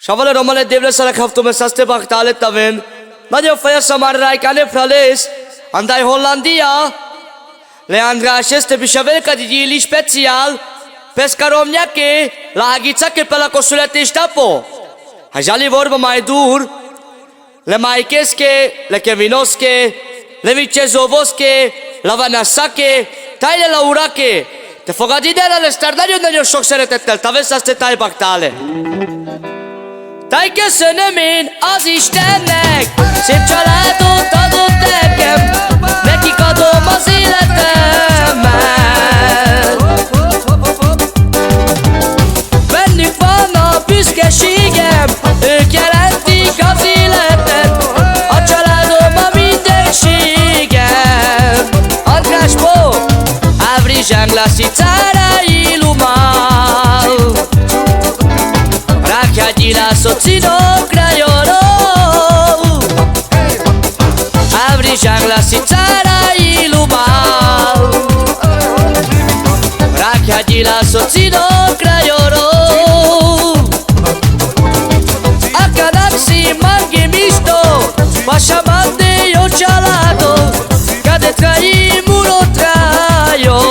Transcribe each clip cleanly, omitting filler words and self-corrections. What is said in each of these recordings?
Shavale Romale Devlesara Haftume Saste Bachtale Taven, Nadia Faya Samarai Kane Frales, Andai Hollandia, Leandra Sheste Bishavelka di Gili Special, Pescaromniake, La Hagitsake per la Consulate Stapo, Hajali Vorba Maidur, Le Maikeske, Le Kevinoske, Le Vicezovoske, La Vanasake, Taile Laurake, Te Fogadidera le Stardario Nello Soxeretettel, Taveszaste Tai Bachtale. Taj köszönöm én az Istennek, szép családot adott nekem, nekik adom az életemet. Bennük van a büszkeségem, ők jelentik az életet, a családom a mindenségem. András Bo, Avri Zsanglaszi Cárai Lumal, Rákjádjilá Szocinovkra Joró, Avri Zsanglaszi Cárai Lumal, Rákjádjilá Szocinovkra Joró, Akanaxi Mangi Misto, Pasha Mande Jó Családo, Kadetkai Murotrájó.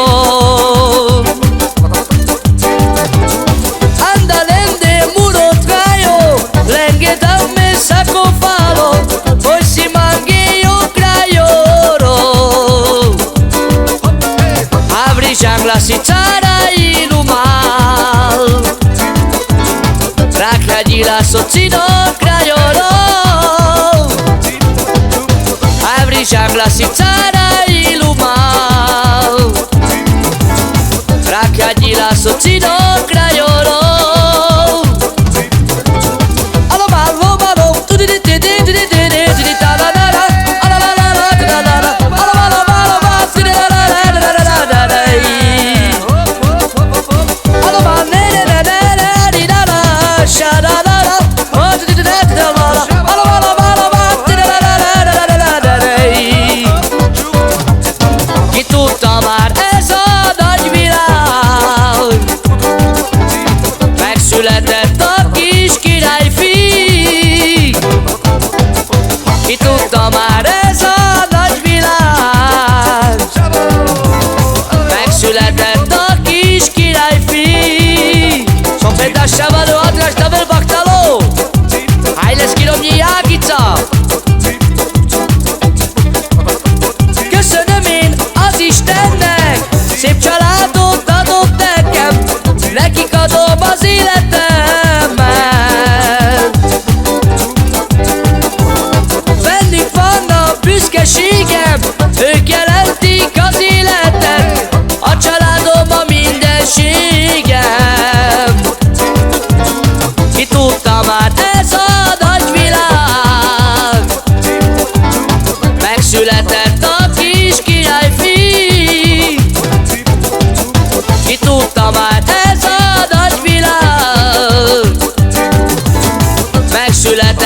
Sako falo, poi si mangi io craioro. Avri Zsanglaszi Cárai Lumal, Rákjádjilá Szocinovkra Joró, Avri Zsanglaszi Cárai Lumal, Rákjádjilá Szocinovkra Joró. Ki tudta már ez a nagy világ, megszületett a kis királyfi. Ki tudta már ez a nagy világ, megszületett a kis királyfi. Son pedasávalo András Tavel Bachtalo, Hajles Kiromnyi Jágica. Köszönöm én az Istennek, szép családot adott nekem, nekik adom az életemet. Bennük van a büszkeségem, ők jelentik az életet, a családom a mindenségem. Ki tudta már ez a nagy világ, megszületett a kis királyfi. Ki tudta már ez a nagy világ, megszületett